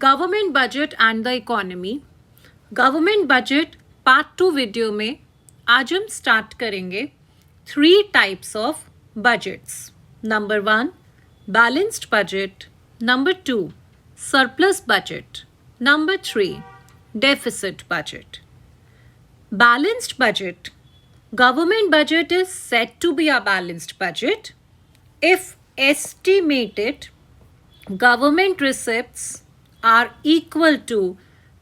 Government budget and the economy. Government budget part 2 video में आज हम स्टार्ट करेंगे 3 types of budgets. Number 1 balanced budget, number 2 surplus budget, number 3 deficit budget. Balanced budget. Government budget is said to be a balanced budget if estimated government receipts are equal to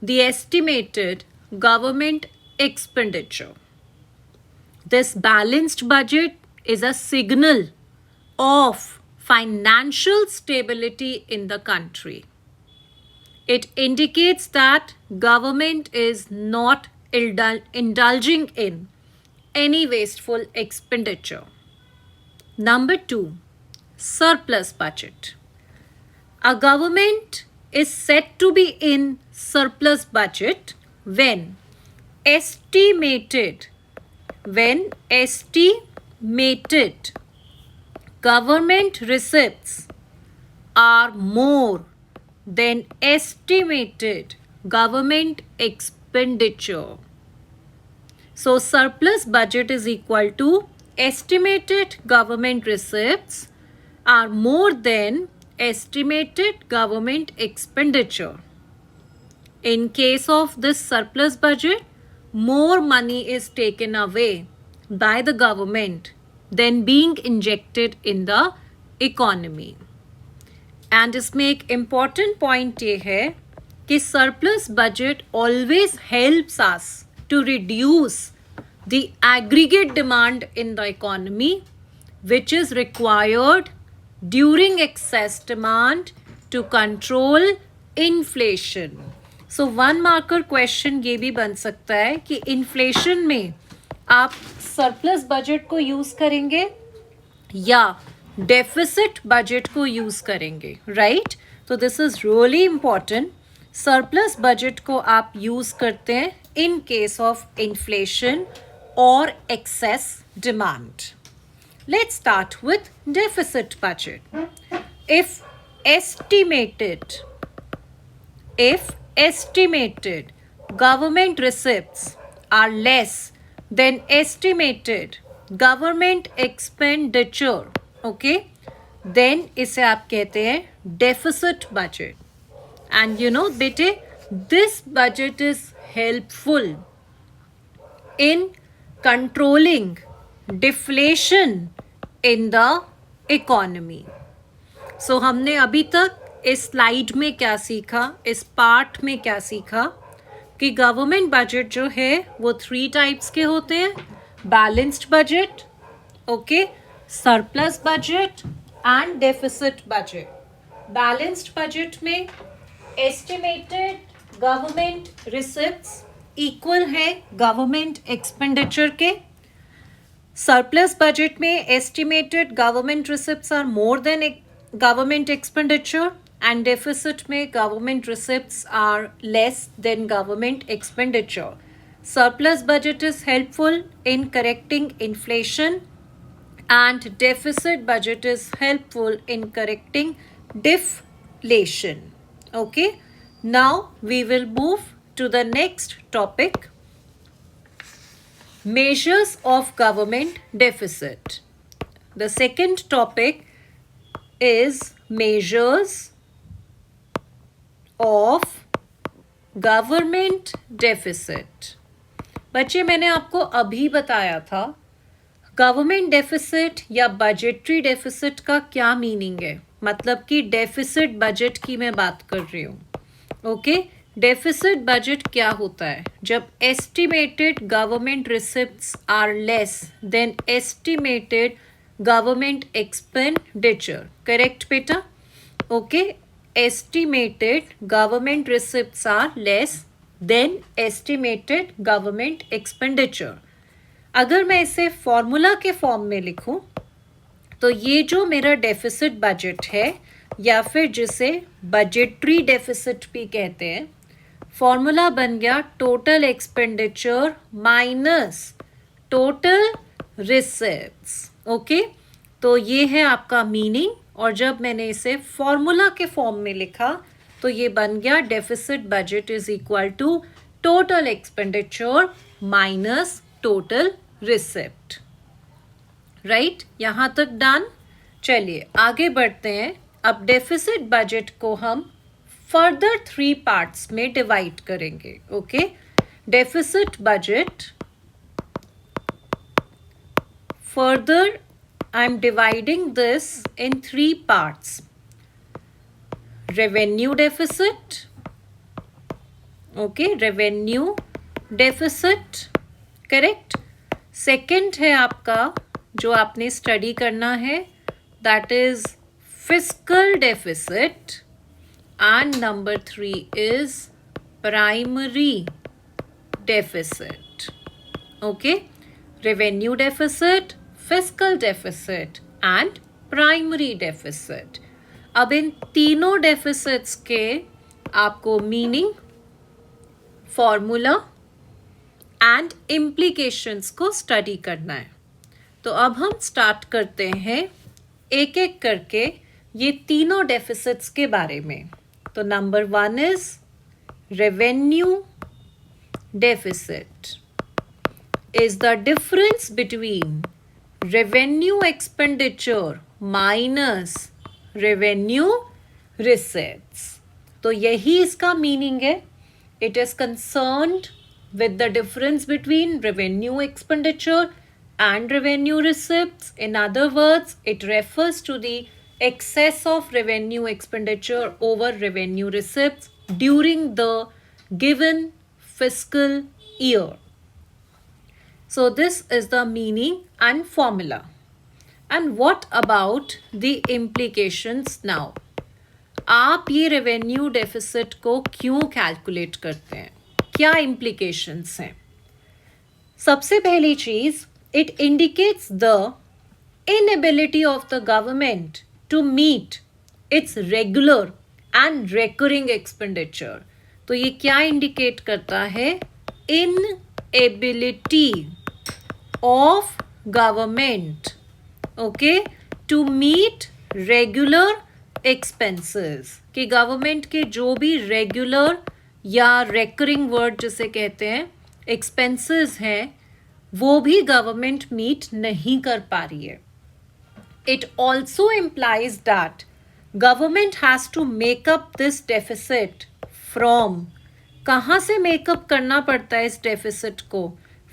the estimated government expenditure. This balanced budget is a signal of financial stability in the country. It indicates that government is not indulging in any wasteful expenditure. Number 2, surplus budget. A government is said to be in surplus budget when estimated government receipts are more than estimated government expenditure. So surplus budget is equal to estimated government receipts are more than estimated government expenditure. In case of this surplus budget, more money is taken away by the government than being injected in the economy. And इसमें एक important point ये है कि surplus budget always helps us to reduce the aggregate demand in the economy, which is required during excess demand to control inflation. So one marker question ये भी बन सकता है कि inflation में आप surplus budget को use करेंगे या deficit budget को use करेंगे, right? तो this is really important. Surplus budget को आप यूज करते हैं इन केस ऑफ इन्फ्लेशन और excess demand. Let's start with deficit budget. If estimated government receipts are less than estimated government expenditure, okay, then इसे आप कहते हैं deficit budget. And you know, bete, this budget is helpful in controlling deflation in the economy. So हमने अभी तक इस slide में क्या सीखा, इस पार्ट में क्या सीखा कि गवर्नमेंट बजट जो है वो 3 टाइप्स के होते हैं, balanced budget, okay, surplus budget and deficit budget. Balanced budget में एस्टिमेटेड गवर्नमेंट रिसिप्ट्स इक्वल है गवर्नमेंट एक्सपेंडिचर के। सरप्लस बजट में estimated government receipts are more than government expenditure and deficit में government receipts are less than government expenditure. Surplus budget is helpful in correcting inflation and deficit budget is helpful in correcting deflation. Okay, now we will move to the next topic, measures of government deficit. The second topic is measures of government deficit. बच्चे, मैंने आपको अभी बताया था government deficit या budgetary deficit का क्या meaning है, मतलब कि डेफिसिट बजट की मैं बात कर रही हूँ। ओके, डेफिसिट बजट क्या होता है? जब estimated government receipts are less than estimated government expenditure, correct बेटा? Okay, estimated government receipts are less than estimated government expenditure. अगर मैं इसे फॉर्मूला के फॉर्म में लिखूं तो ये जो मेरा डेफिसिट बजट है या फिर जिसे बजटरी डेफिसिट भी कहते हैं, फॉर्मूला बन गया total expenditure minus total receipts. Okay, तो ये है आपका मीनिंग। और जब मैंने इसे फॉर्मूला के फॉर्म में लिखा तो ये बन गया deficit budget is equal to total expenditure minus total receipt. Right, यहां तक डन. चलिए आगे बढ़ते हैं. अब डेफिसिट बजट को हम फर्दर 3 पार्ट्स में डिवाइड करेंगे. Okay, deficit budget further I am dividing this in 3 parts. Revenue deficit. Okay, revenue deficit. Correct. Second है आपका जो आपने स्टडी करना है, that is fiscal deficit. And number 3 is primary deficit. Okay, revenue deficit, fiscal deficit and primary deficit. अब इन तीनों deficits के आपको meaning, formula and implications को study करना है. तो अब हम start करते हैं एक एक करके ये तीनों deficits के बारे में. तो number 1 is revenue deficit is the difference between revenue expenditure minus revenue receipts. तो यही इसका मीनिंग है. It is concerned with the difference between revenue expenditure and revenue receipts. In other words, it refers to the excess of revenue expenditure over revenue receipts during the given fiscal year. So this is the meaning and formula. And what about the implications now? आप ये revenue deficit को क्यों calculate करते हैं? क्या implications हैं? सबसे पहली चीज, it indicates the inability of the government to meet its regular and recurring expenditure. तो ये क्या indicate करता है? Inability of government, okay, to meet regular expenses. कि गवर्नमेंट के जो भी रेगुलर या रेकरिंग वर्ड जिसे कहते हैं एक्सपेंसेस हैं वो भी गवर्नमेंट मीट नहीं कर पा रही है. It also implies that government has to make up this deficit from, कहाँ से मेकअप करना पड़ता है इस डेफिसिट को?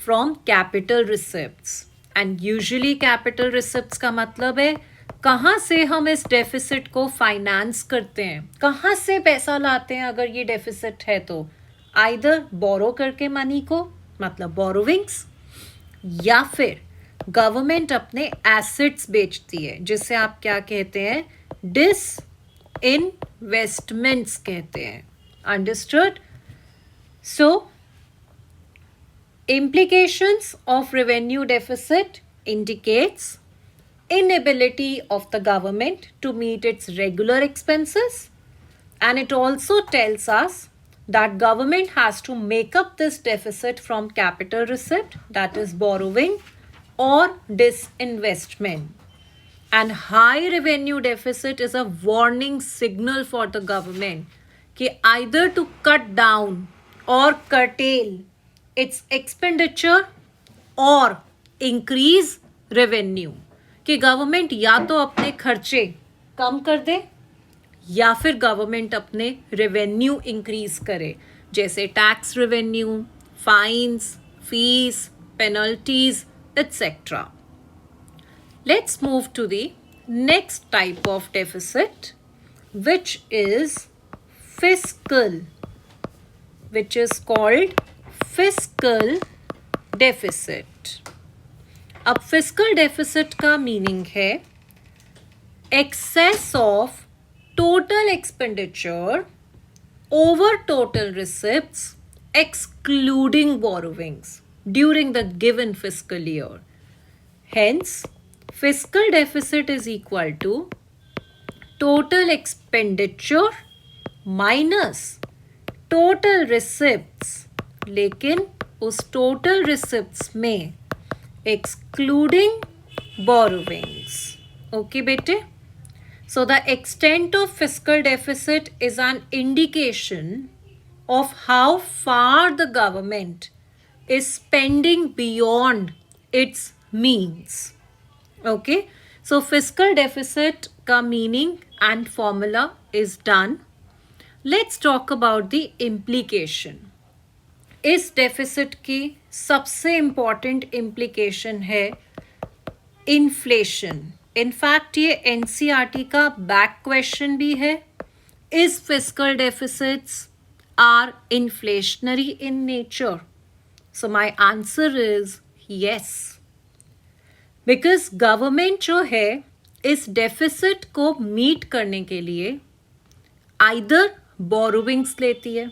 From capital receipts. And usually capital receipts का मतलब है कहाँ से हम इस डेफिसिट को फाइनेंस करते हैं, कहाँ से पैसा लाते हैं अगर ये डेफिसिट है तो. आइदर बोरो करके मनी को, मतलब बोरोविंग्स, या फिर गवर्नमेंट अपने एसेट्स बेचती है जिसे आप क्या कहते हैं? डिस इन्वेस्टमेंट्स कहते हैं. Understood? So implications of revenue deficit indicates inability of the government to meet its regular expenses, and it also tells us that government has to make up this deficit from capital receipt, that is borrowing or disinvestment. And high revenue deficit is a warning signal for the government कि either to cut down or curtail its expenditure or increase revenue. कि government या तो अपने खर्चे कम कर दे या फिर government अपने रेवेन्यू इंक्रीज करे, जैसे tax revenue, fines, fees, penalties etc. Let's move to the next type of deficit, which is fiscal, which is called fiscal deficit. अब fiscal deficit का मीनिंग है excess of total expenditure over total receipts excluding borrowings during the given fiscal year. Hence, fiscal deficit is equal to total expenditure minus total receipts, लेकिन उस total receipts में excluding borrowings. Okay बेटे, So the extent of fiscal deficit is an indication of how far the government is spending beyond its means. Okay, so fiscal deficit का meaning and formula is done. Let's talk about the implication. इस deficit की सबसे important implication है inflation. In fact ये NCERT का back question भी है. Is fiscal deficits are inflationary in nature? So my answer is yes, because government जो है इस डेफिसिट को मीट करने के लिए आइदर बोरोविंग्स लेती है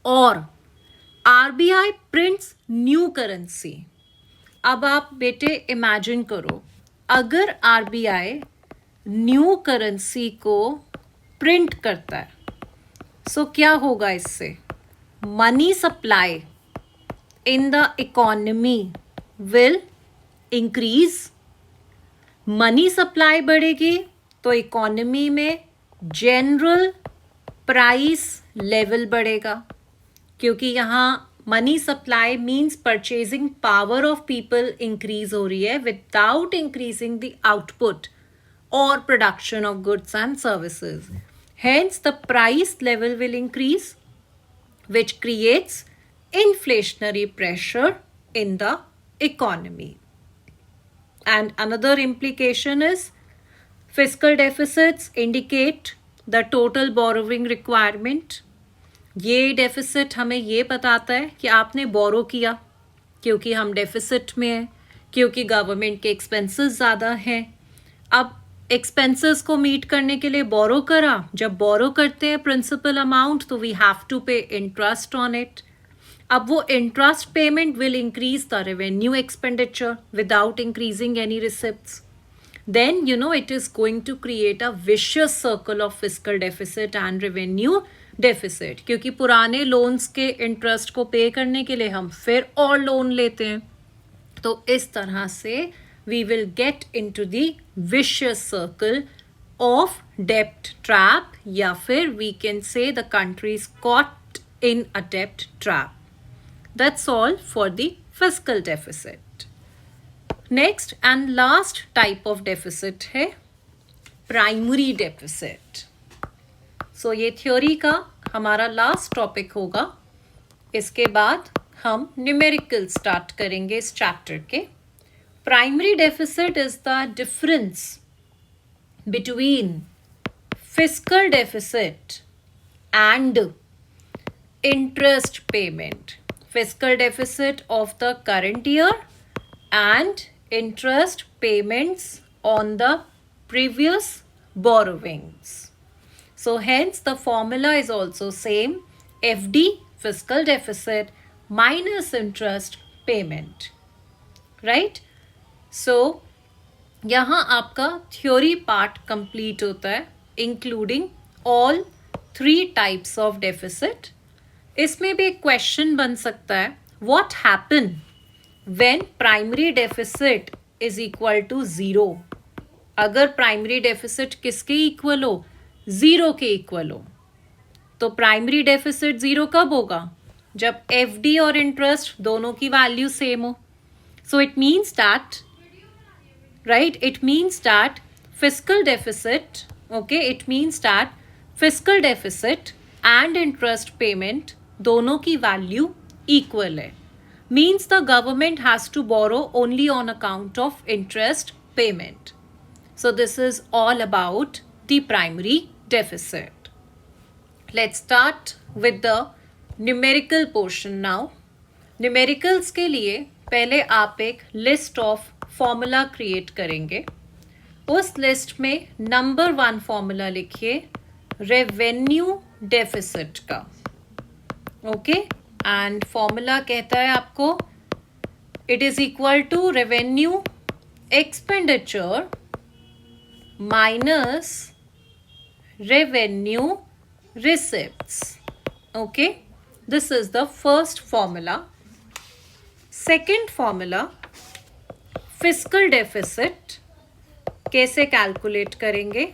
और आरबीआई प्रिंट्स न्यू करेंसी. अब आप बेटे इमेजिन करो, अगर आरबीआई न्यू करेंसी को प्रिंट करता है, सो क्या होगा इससे? Money supply in the economy will increase. Money supply बढ़ेगी तो इकोनॉमी में जनरल प्राइस लेवल बढ़ेगा, क्योंकि यहाँ money supply means purchasing power of people increase हो रही है विदाउट इंक्रीजिंग द आउटपुट और production of goods and services. Hence the price level will increase which creates inflationary pressure in the economy. And another implication is fiscal deficits indicate the total borrowing requirement. ये deficit हमें ये बताता है कि आपने बोरो किया क्योंकि हम डेफिसिट में हैं, क्योंकि गवर्नमेंट के एक्सपेंसेस ज़्यादा हैं. अब एक्सपेंसेस को मीट करने के लिए बोरो करा. जब बोरो करते हैं प्रिंसिपल अमाउंट तो वी हैव टू पे इंटरेस्ट ऑन इट. अब वो interest payment will increase the revenue expenditure without increasing any receipts. then it is going to create a vicious circle of fiscal deficit and revenue deficit, क्योंकि पुराने loans के interest को पे करने के लिए हम फिर और लोन लेते हैं. तो इस तरह से we will get into the vicious circle of debt trap, या फिर we can say the country is caught in a debt trap. That's all for the fiscal deficit. Next and last type of deficit है primary deficit. सो ये theory का हमारा last topic होगा. इसके बाद हम न्यूमेरिकल स्टार्ट करेंगे इस चैप्टर के. Primary deficit is the difference between fiscal deficit and interest payment. Fiscal deficit of the current year and interest payments on the previous borrowings. So hence the formula is also same, FD fiscal deficit minus interest payment, right? So यहाँ आपका theory part complete होता है including all 3 types of deficit. इसमें भी एक question बन सकता है, what happen when primary deficit is equal to 0? अगर प्राइमरी डेफिसिट किसके इक्वल हो? 0 के इक्वल हो. तो प्राइमरी डेफिसिट 0 कब होगा? जब एफडी और इंटरेस्ट दोनों की वैल्यू सेम हो. So it means that, right, it means that fiscal deficit, okay, it means that fiscal deficit and interest payment दोनों की वैल्यू इक्वल है. means the government has to borrow only on account of interest payment. So this is all about the primary deficit. Let's start with the numerical portion now. Numericals के लिए पहले आप एक list of formula create करेंगे. उस list में number 1 formula लिखिए revenue deficit का. Okay? एंड फॉर्मूला कहता है आपको it is equal to revenue expenditure minus revenue receipts. Okay, this is the first formula. Second formula, fiscal deficit कैसे calculate करेंगे?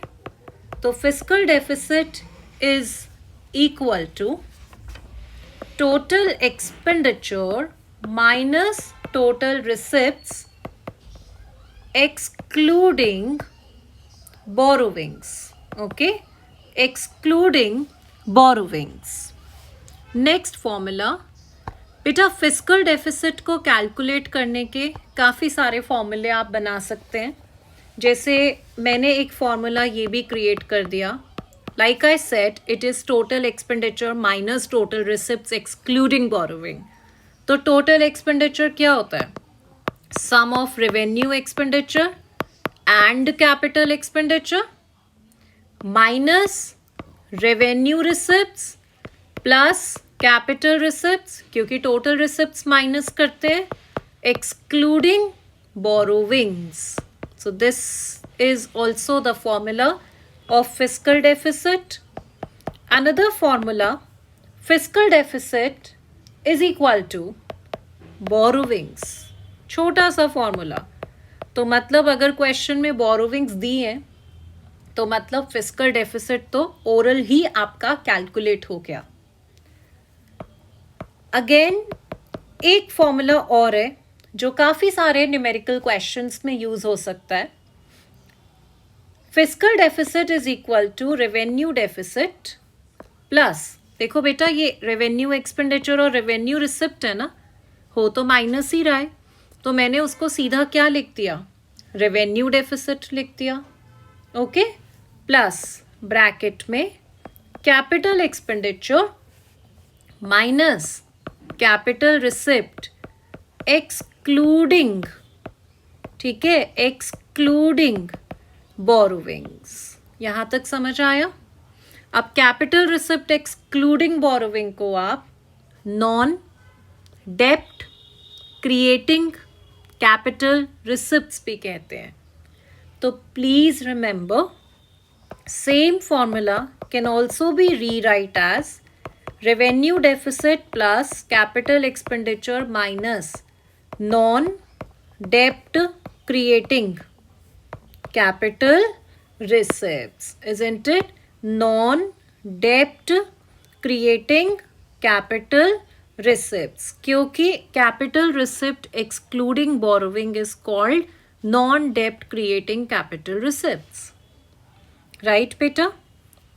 तो fiscal deficit is equal to total expenditure minus total receipts excluding borrowings. Okay, excluding borrowings. Next formula बेटा, fiscal deficit को calculate करने के काफ़ी सारे फॉर्मूले आप बना सकते हैं. जैसे मैंने एक फॉर्मूला ये भी क्रिएट कर दिया. Like I said, it is total expenditure minus total receipts excluding borrowing. तो टोटल एक्सपेंडिचर क्या होता है? Sum of revenue expenditure and capital expenditure minus revenue receipts plus capital receipts, क्योंकि total receipts minus करते हैं, excluding borrowings. So this is also the formula of fiscal deficit. Another formula, fiscal deficit is equal to borrowings. छोटा सा formula. तो मतलब अगर question में borrowings दी हैं तो मतलब फिस्कल डेफिसिट तो ओरल ही आपका कैलकुलेट हो गया. अगेन एक फॉर्मूला और है जो काफ़ी सारे न्यूमेरिकल क्वेश्चंस में यूज हो सकता है. Fiscal deficit is equal to revenue deficit plus, देखो बेटा ये रेवेन्यू एक्सपेंडिचर और रेवेन्यू रिसिप्ट है ना, हो तो माइनस ही रहा है, तो मैंने उसको सीधा क्या लिख दिया? रेवेन्यू डेफिसिट लिख दिया. ओके, प्लस ब्रैकेट में capital expenditure minus capital receipt excluding, ठीक है, एक्सक्लूडिंग बोरोविंग्स. यहाँ तक समझ आया? अब कैपिटल रिसिप्ट एक्सक्लूडिंग बोरोविंग को आप नॉन डेप्ट क्रिएटिंग कैपिटल रिसिप्ट्स भी कहते हैं. तो please remember, same formula can also be rewrite as revenue deficit plus capital expenditure minus non dept creating capital receipts. Isn't it? Non dept creating capital receipts, क्योंकि capital receipt excluding borrowing is called non dept creating capital receipts. Right बेटा?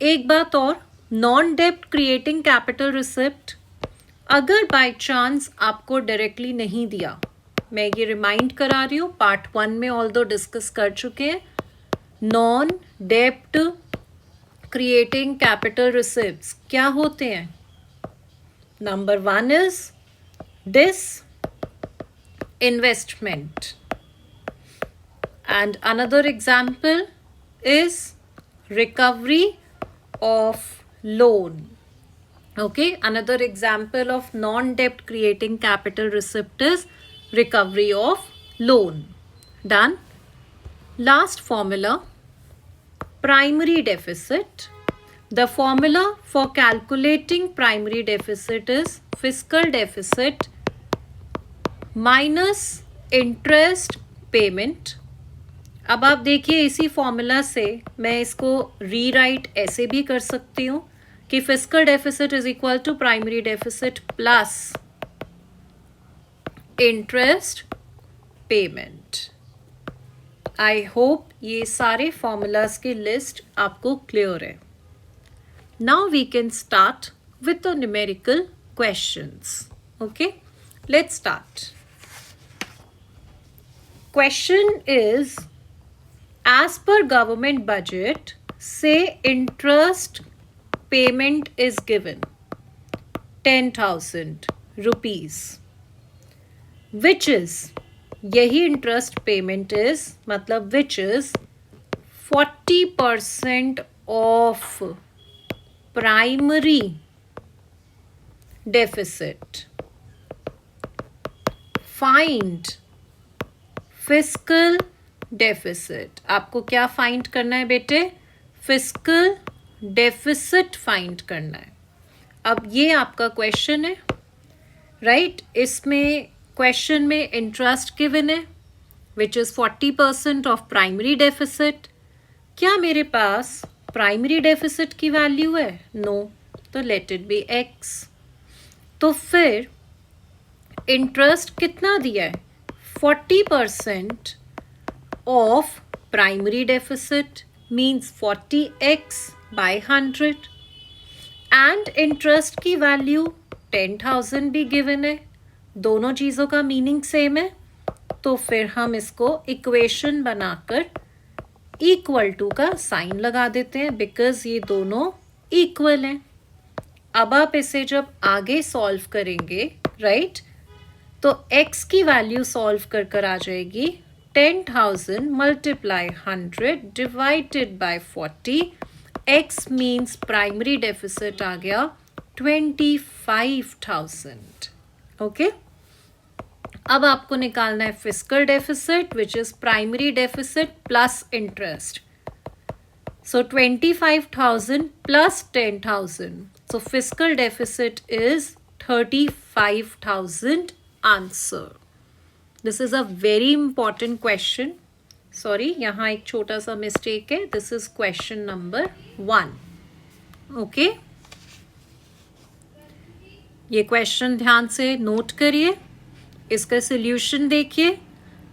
एक बात और, non डेप्ट creating capital receipt अगर by chance आपको directly नहीं दिया, मैं ये रिमाइंड करा रही हूँ, पार्ट 1 में ऑल्दो डिस्कस कर चुके हैं. नॉन डेप्ट क्रिएटिंग कैपिटल रिसिप्ट्स क्या होते हैं? Number 1 is disinvestment, and another example is recovery of loan. Okay, another example of non-debt creating capital receipt is recovery of loan. Done. Last formula, primary deficit. The formula for calculating primary deficit is fiscal deficit minus interest payment. अब आप देखिए, इसी formula से मैं इसको rewrite ऐसे भी कर सकती हूँ कि fiscal deficit is equal to primary deficit plus interest payment. I hope ये सारे फॉर्मूलाज की लिस्ट आपको क्लियर है. Now we can start with the numerical questions. Okay, let's start. Question is, as per government budget, say interest payment is given 10,000 rupees, which is, यही interest payment is, मतलब which is 40% of primary deficit. Find fiscal deficit. आपको क्या find करना है बेटे? Fiscal deficit find करना है. अब ये आपका क्वेश्चन है, राइट? इसमें क्वेश्चन में इंटरेस्ट गिवन है, which is 40% of primary deficit. क्या मेरे पास प्राइमरी डेफिसिट की वैल्यू है? नो, तो लेट इट बी x। तो फिर इंटरेस्ट कितना दिया है? 40% of primary deficit means 40x by 100 and interest की वैल्यू 10,000 भी गिवन है। दोनों चीज़ों का मीनिंग सेम है, तो फिर हम इसको इक्वेशन बनाकर इक्वल टू का साइन लगा देते हैं बिकॉज ये दोनों इक्वल हैं। अब आप इसे जब आगे सॉल्व करेंगे राइट, तो x की वैल्यू सॉल्व कर कर आ जाएगी 10,000 multiply 100 divided by 40। x means primary deficit आ गया 25,000। ओके, अब आपको निकालना है fiscal deficit which is primary deficit plus interest. So 25,000 plus 10,000. So fiscal deficit is 35,000 answer. This is a very important question. Sorry, यहाँ एक छोटा सा mistake है. This is question number 1. Okay? ये question ध्यान से note करिए. इसका solution देखिए.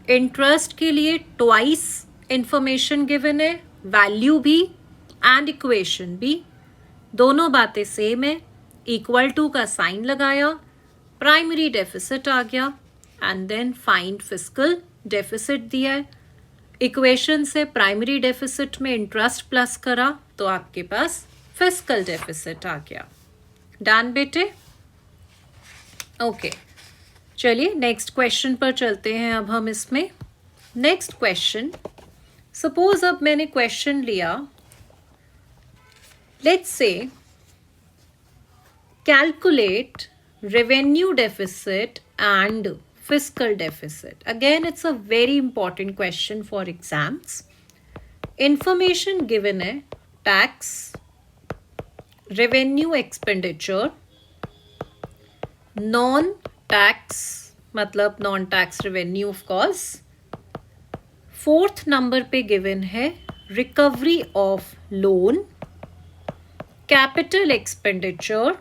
Interest के लिए twice information given है. वैल्यू भी एंड इक्वेशन भी, दोनों बातें सेम है। इक्वल टू का साइन लगाया, प्राइमरी डेफिसिट आ गया and then find fiscal deficit दिया है। इक्वेशन से प्राइमरी डेफिसिट में इंटरेस्ट प्लस करा तो आपके पास फिस्कल डेफिसिट आ गया। डन बेटे? ओके, चलिए नेक्स्ट क्वेश्चन पर चलते हैं। अब हम इसमें नेक्स्ट क्वेश्चन, सपोज अब मैंने क्वेश्चन लिया, let's say calculate revenue deficit and fiscal deficit. Again it's a very important question for exams. Information given है tax, revenue expenditure, non tax मतलब non tax revenue of course. Fourth number पे given है recovery of loan, capital expenditure,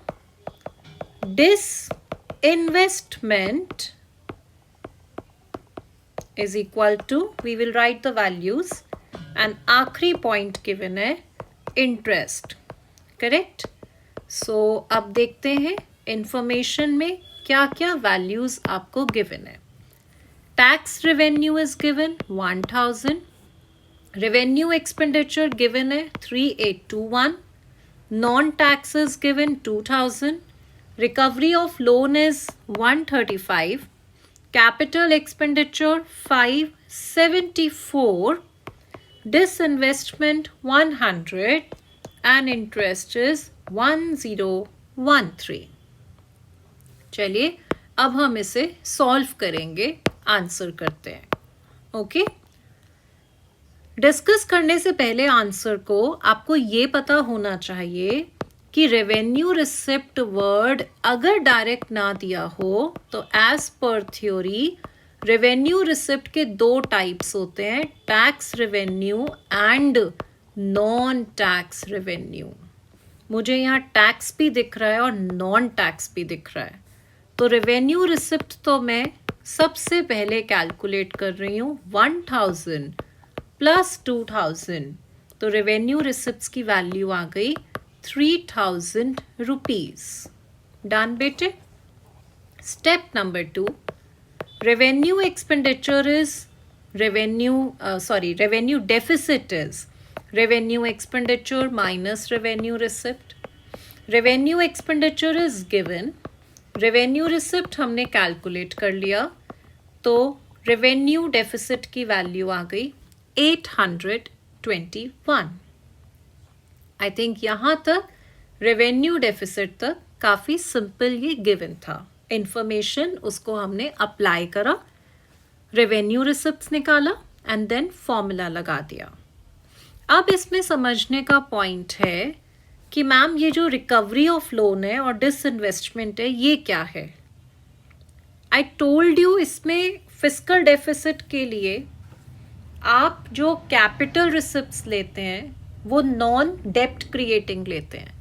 disinvestment is equal to, we will write the values, and आखिरी point given है interest. Correct? So अब देखते हैं information में क्या क्या वैल्यूज आपको गिवन है। Tax revenue is given 1,000. Revenue expenditure given है 3,821. Non-tax is given 2,000. Recovery of loan is 135. Capital expenditure 574. Disinvestment 100. And interest is 1013. चलिए अब हम इसे सॉल्व करेंगे, आंसर करते हैं। ओके, डिस्कस करने से पहले आंसर को आपको ये पता होना चाहिए कि रेवेन्यू रिसिप्ट वर्ड अगर डायरेक्ट ना दिया हो तो as per theory revenue receipt के दो टाइप्स होते हैं, tax revenue and non tax revenue. मुझे यहाँ टैक्स भी दिख रहा है और नॉन टैक्स भी दिख रहा है, तो रेवेन्यू रिसिप्ट तो मैं सबसे पहले कैलकुलेट कर रही हूँ 1,000 प्लस 2,000, तो रेवेन्यू रिसिप्ट्स की वैल्यू आ गई 3,000 रुपीज। डन बेटे? Step number 2, revenue expenditure is revenue deficit is revenue expenditure minus revenue receipt. Revenue expenditure is given, revenue receipt हमने कैलकुलेट कर लिया, तो रेवेन्यू डेफिसिट की वैल्यू आ गई 821। आई थिंक यहाँ तक रेवेन्यू डेफिसिट तक काफ़ी सिंपल ये गिवन था। इंफॉर्मेशन उसको हमने अप्लाई करा, रेवेन्यू रिसिप्ट्स निकाला एंड देन फॉर्मूला लगा दिया। अब इसमें समझने का पॉइंट है कि मैम ये जो रिकवरी ऑफ लोन है और डिसइन्वेस्टमेंट है ये क्या है? आई टोल्ड यू इसमें फिस्कल डेफिसिट के लिए आप जो कैपिटल रिसिप्ट्स लेते हैं वो नॉन डेप्ट क्रिएटिंग लेते हैं,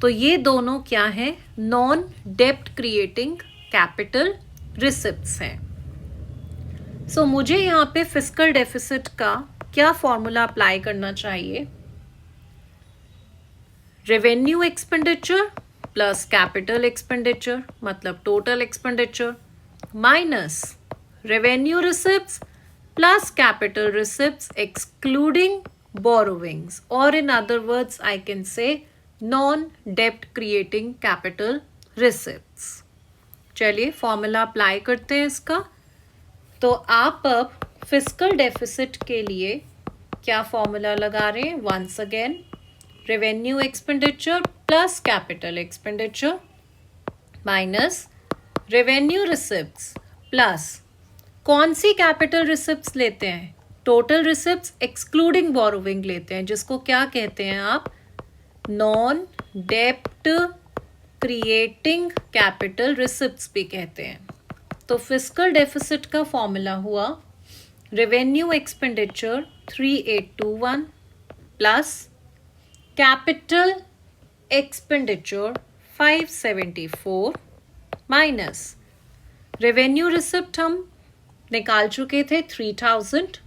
तो ये दोनों क्या है, नॉन डेप्ट क्रिएटिंग कैपिटल रिसिप्ट्स हैं। सो मुझे यहाँ पे फिस्कल डेफिसिट का क्या फॉर्मूला अप्लाई करना चाहिए, revenue expenditure plus capital expenditure मतलब total expenditure minus revenue receipts plus capital receipts excluding borrowings, or in other words I can say non-debt creating capital receipts। चलिए फॉर्मूला अप्लाई करते हैं इसका। तो आप अब फिस्कल डेफिसिट के लिए क्या फॉर्मूला लगा रहे हैं, once again revenue expenditure plus capital expenditure minus revenue receipts plus कौन सी कैपिटल रिसिप्ट्स लेते हैं, टोटल रिसिप्ट्स एक्सक्लूडिंग बोरोविंग लेते हैं, जिसको क्या कहते हैं आप, नॉन डेप्ट क्रिएटिंग कैपिटल रिसिप्ट्स भी कहते हैं। तो फिस्कल डेफिसिट का फॉर्मूला हुआ revenue expenditure 3821 plus capital expenditure 574 minus revenue receipt हम निकाल चुके थे 3000।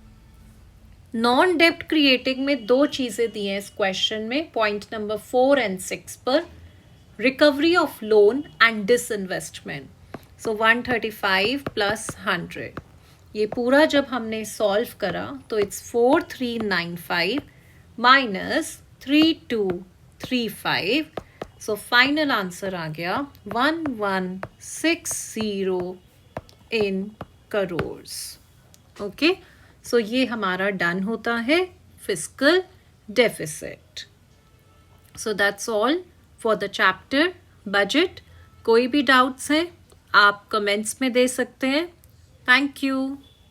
नॉन डेप्ट क्रिएटिंग में दो चीजें दी हैं इस क्वेश्चन में, पॉइंट नंबर 4 और 6 पर, recovery of loan and disinvestment. So 135 plus 100, ये पूरा जब हमने सॉल्व करा तो it's 4395 minus 3235। So final answer आ गया 1160 इन करोर्स। ओके, सो ये हमारा डन होता है fiscal deficit. So that's all for the chapter budget. कोई भी डाउट्स हैं आप कमेंट्स में दे सकते हैं। Thank you.